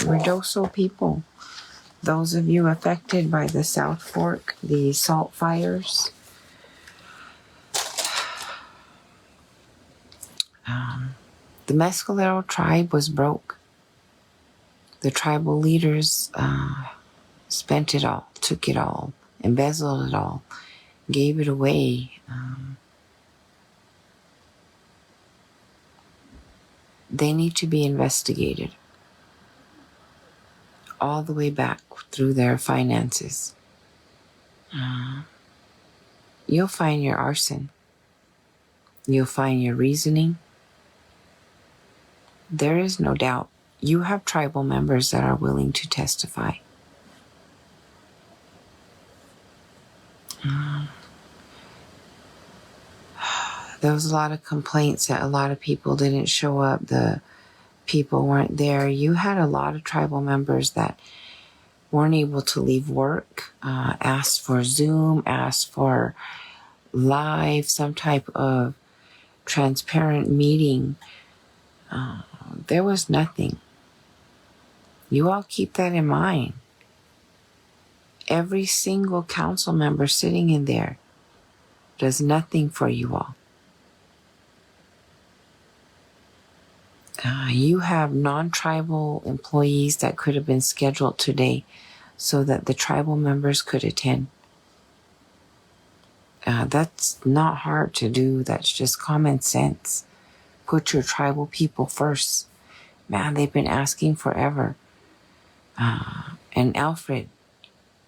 Ruidoso people, those of you affected by the South Fork, the salt fires, the Mescalero tribe was broke. The tribal leaders spent it all, took it all, embezzled it all, gave it away. They need to be investigated all the way back through their finances. You'll find your arson. You'll find your reasoning. There is no doubt you have tribal members that are willing to testify. There was a lot of complaints that a lot of people didn't show up. The people weren't there. You had a lot of tribal members that weren't able to leave work, asked for Zoom, asked for live, some type of transparent meeting. There was nothing. You all keep that in mind. Every single council member sitting in there does nothing for you all. You have non-tribal employees that could have been scheduled today so that the tribal members could attend. That's not hard to do. That's just common sense. Put your tribal people first. Man, they've been asking forever. And Alfred,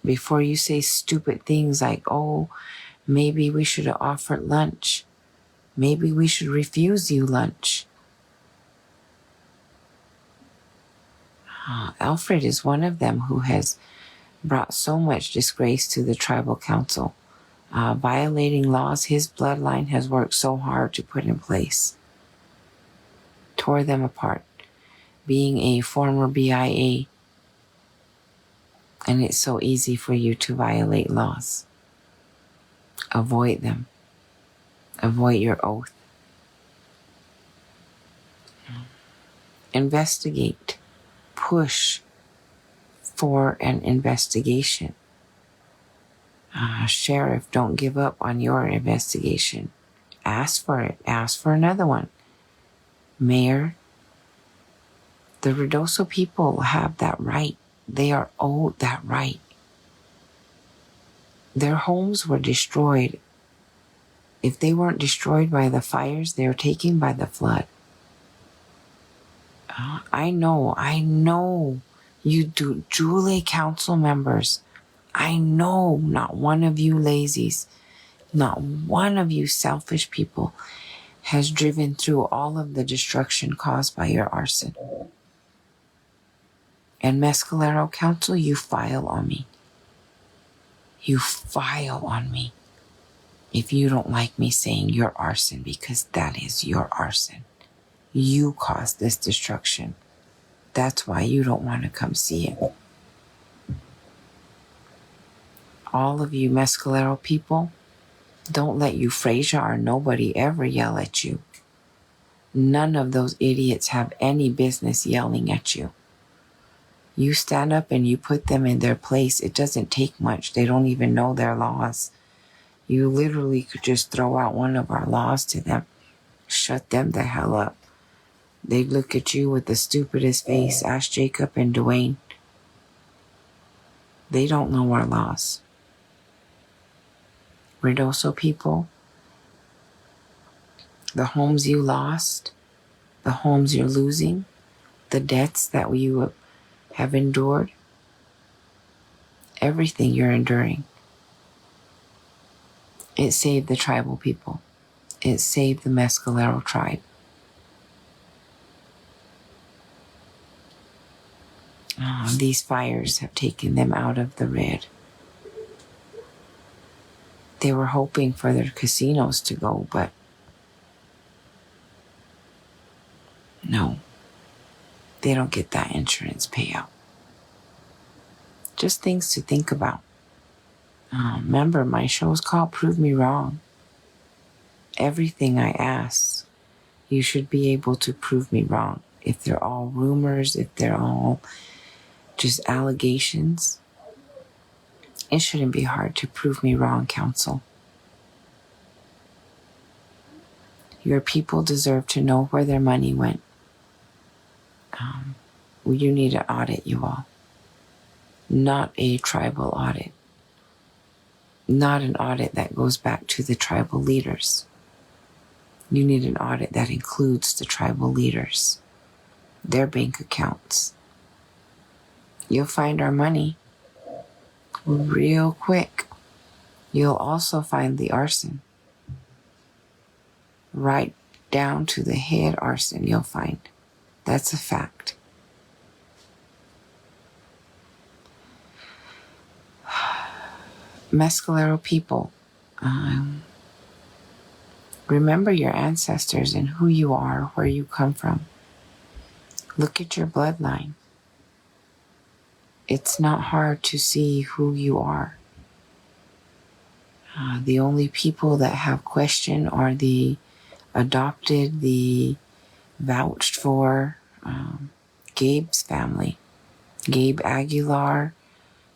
before you say stupid things like, oh, maybe we should have offered lunch. Maybe we should refuse you lunch. Alfred is one of them who has brought so much disgrace to the tribal council. Violating laws his bloodline has worked so hard to put in place. Tore them apart. Being a former BIA, and it's so easy for you to violate laws. Avoid them. Avoid your oath. Investigate. Push for an investigation. Sheriff, don't give up on your investigation. Ask for it. Ask for another one. Mayor, the Ruidoso people have that right. They are owed that right. Their homes were destroyed. If they weren't destroyed by the fires, they were taken by the flood. I know you do, Jule council members. I know not one of you lazies, not one of you selfish people has driven through all of the destruction caused by your arson. And Mescalero Council, you file on me. You file on me if you don't like me saying your arson, because that is your arson. You caused this destruction. That's why you don't want to come see it. All of you Mescalero people, don't let Euphrasia or nobody ever yell at you. None of those idiots have any business yelling at you. You stand up and you put them in their place. It doesn't take much. They don't even know their laws. You literally could just throw out one of our laws to them. Shut them the hell up. They'd look at you with the stupidest face. Ask Jacob and Dwayne. They don't know our laws. Ruidoso people, the homes you lost, the homes you're losing, the debts that you have endured, everything you're enduring, it saved the tribal people. It saved the Mescalero tribe. These fires have taken them out of the red. They were hoping for their casinos to go, but no, they don't get that insurance payout. Just things to think about. Remember, my show is called Prove Me Wrong. Everything I ask, you should be able to prove me wrong. If they're all rumors, if they're all just allegations, it shouldn't be hard to prove me wrong, counsel. Your people deserve to know where their money went. You need an audit, you all. Not a tribal audit. Not an audit that goes back to the tribal leaders. You need an audit that includes the tribal leaders, their bank accounts. You'll find our money real quick. You'll also find the arson. Right down to the head arson you'll find. That's a fact. Mescalero people, remember your ancestors and who you are, where you come from. Look at your bloodline. It's not hard to see who you are. The only people that have questioned are the adopted, the vouched for, Gabe's family. Gabe Aguilar,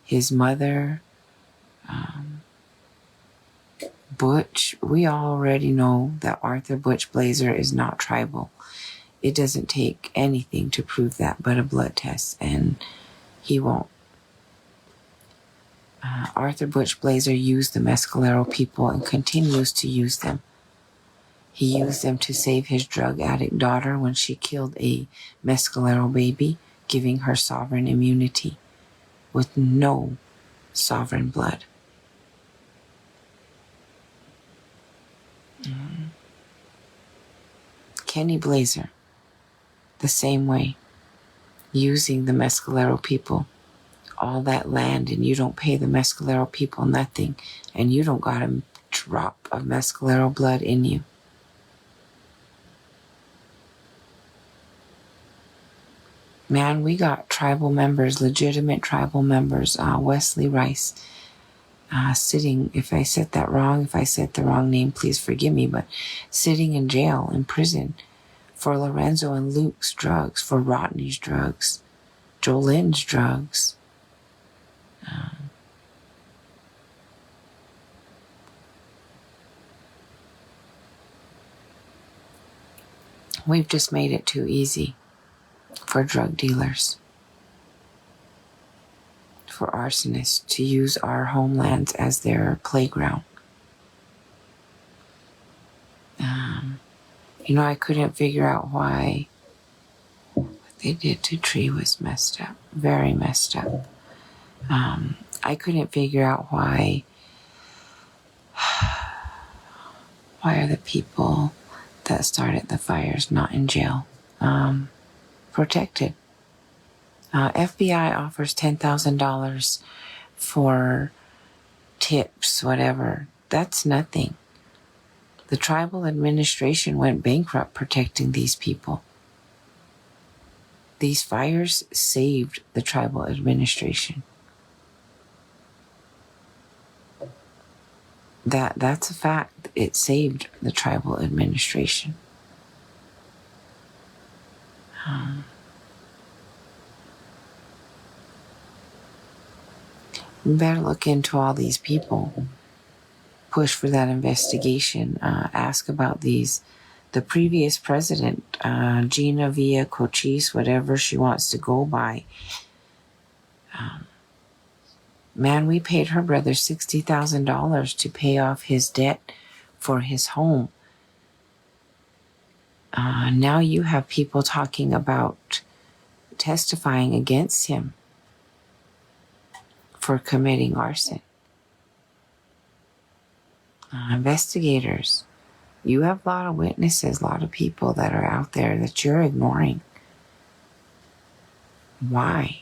his mother, Butch. We already know that Arthur Butch Blazer is not tribal. It doesn't take anything to prove that but a blood test, and he won't. Arthur Butch Blazer used the Mescalero people and continues to use them. He used them to save his drug addict daughter when she killed a Mescalero baby, giving her sovereign immunity with no sovereign blood. Kenny Blazer, the same way. using the Mescalero people. All that land, and you don't pay the Mescalero people nothing, and you don't got a drop of Mescalero blood in you. Man, we got tribal members, legitimate tribal members, Wesley Rice, sitting, if I said that wrong, if I said the wrong name, please forgive me, but sitting in jail, in prison, for Lorenzo and Luke's drugs, for Rodney's drugs, Jolene's drugs. We've just made it too easy for drug dealers, for arsonists to use our homelands as their playground. I couldn't figure out why what they did to Tree was messed up, very messed up. I couldn't figure out why are the people that started the fires not in jail, protected. FBI offers $10,000 for tips, whatever. That's nothing. The tribal administration went bankrupt protecting these people. These fires saved the tribal administration. That's a fact. It saved the tribal administration. We better look into all these people. Push for that investigation. Ask about the previous president, Gina Villa Cochise, whatever she wants to go by. Man, we paid her brother $60,000 to pay off his debt for his home. Now you have people talking about testifying against him for committing arson. Investigators, you have a lot of witnesses, a lot of people that are out there that you're ignoring. Why?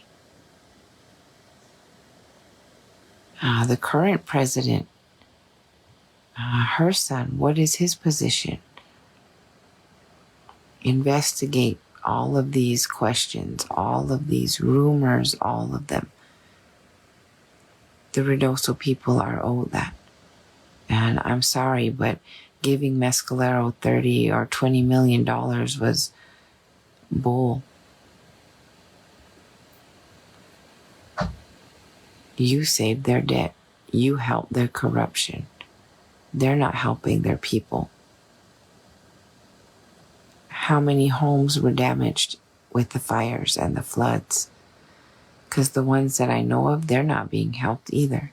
The current president, her son, what is his position? Investigate all of these questions, all of these rumors, all of them. The Ruidoso people are owed that. And I'm sorry, but giving Mescalero $30 or $20 million was bull. You saved their debt. You helped their corruption. They're not helping their people. How many homes were damaged with the fires and the floods? Because the ones that I know of, they're not being helped either.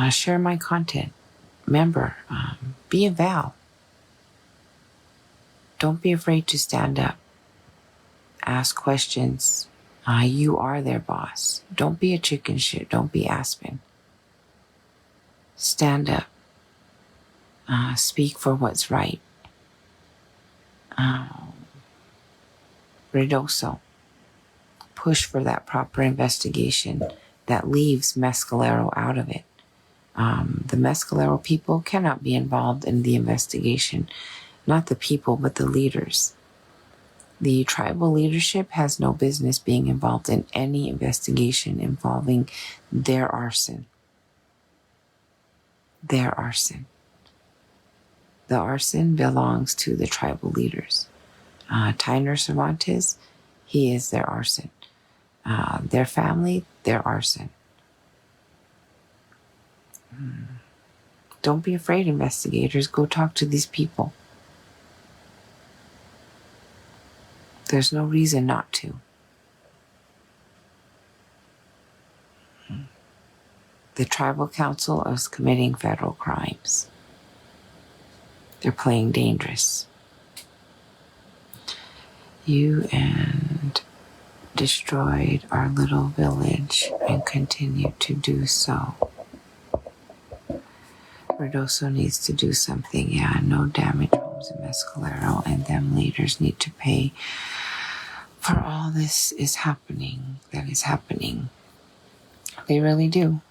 Share my content. Remember, be a Val. Don't be afraid to stand up. Ask questions. You are their boss. Don't be a chicken shit. Don't be Aspen. Stand up. Speak for what's right. Ruidoso. Push for that proper investigation that leaves Mescalero out of it. The Mescalero people cannot be involved in the investigation. Not the people, but the leaders. The tribal leadership has no business being involved in any investigation involving their arson. Their arson. The arson belongs to the tribal leaders. Tyner Cervantes, he is their arson. Their family, their arson. Don't be afraid, investigators. Go talk to these people. There's no reason not to. The tribal council is committing federal crimes. They're playing dangerous. You and destroyed our little village and continue to do so. Ruidoso needs to do something. Yeah, no damage homes in Mescalero, and them leaders need to pay for all this is happening, that is happening. They really do.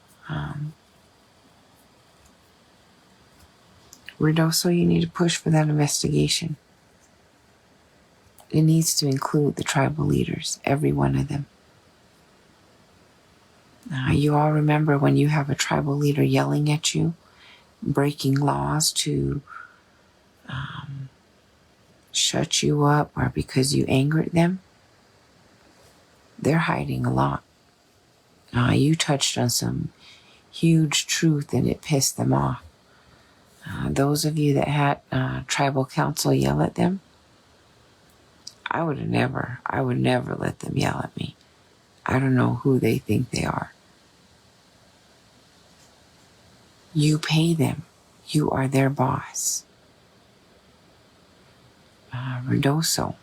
Ruidoso, you need to push for that investigation. It needs to include the tribal leaders, every one of them. You all remember when you have a tribal leader yelling at you, breaking laws to shut you up or because you angered them? They're hiding a lot. You touched on some huge truth and it pissed them off. Those of you that had tribal council yell at them, I would never let them yell at me. I don't know who they think they are. You pay them. You are their boss. Ruidoso,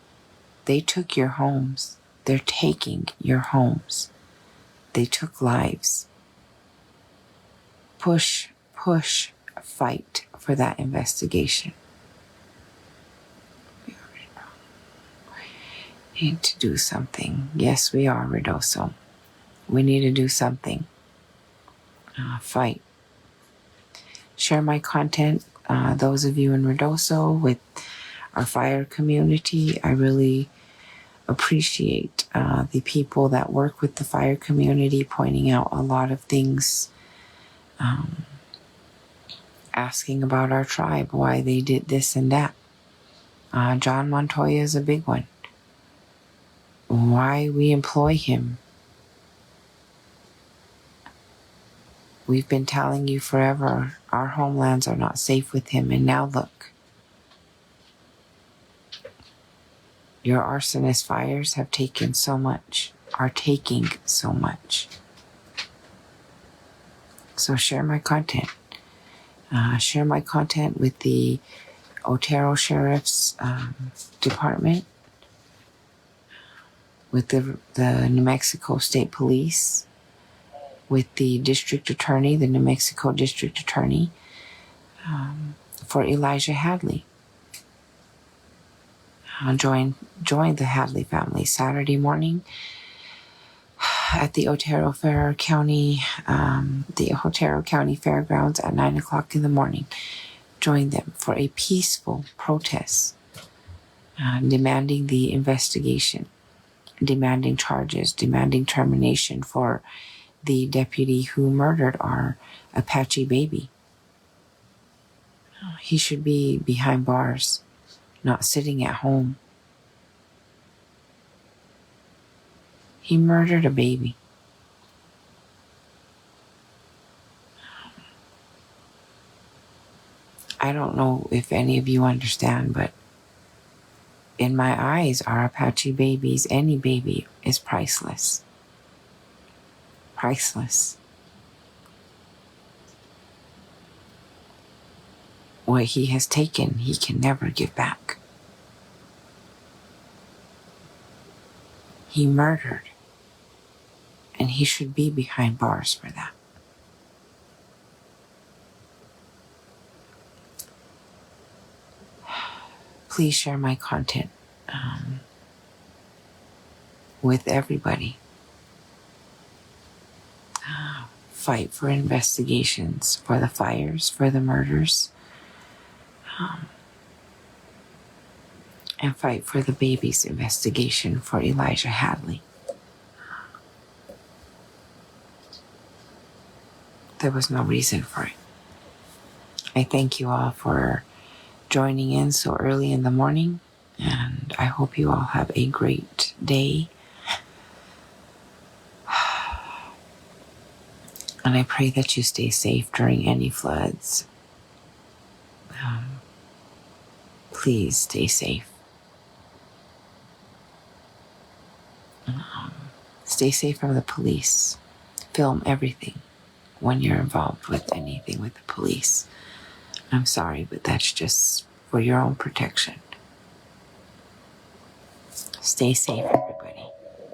they took your homes. They're taking your homes. They took lives. Push, fight for that investigation. We need to do something. Yes, we are, Ruidoso. We need to do something. Fight. Share my content, those of you in Ruidoso, with our fire community. I really appreciate the people that work with the fire community pointing out a lot of things, asking about our tribe, why they did this and that. John Montoya is a big one. Why we employ him. We've been telling you forever our homelands are not safe with him, and now look. Your arsonist fires have taken so much, are taking so much. So share my content. Share my content with the Otero Sheriff's Department, with the New Mexico State Police, with the District Attorney, the New Mexico District Attorney, for Elijah Hadley. Join the Hadley family Saturday morning at the Otero County Fairgrounds at 9 o'clock in the morning. Join them for a peaceful protest, demanding the investigation, demanding charges, demanding termination for the deputy who murdered our Apache baby. He should be behind bars, not sitting at home. He murdered a baby. I don't know if any of you understand, but in my eyes, our Apache babies, any baby, is priceless. Priceless. What he has taken, he can never give back. He murdered, and he should be behind bars for that. Please share my content with everybody. Fight for investigations, for the fires, for the murders, and fight for the baby's investigation for Elijah Hadley. There was no reason for it. I thank you all for joining in so early in the morning, and I hope you all have a great day. And I pray that you stay safe during any floods. Please stay safe. Stay safe from the police. Film everything when you're involved with anything with the police. I'm sorry, but that's just for your own protection. Stay safe, everybody.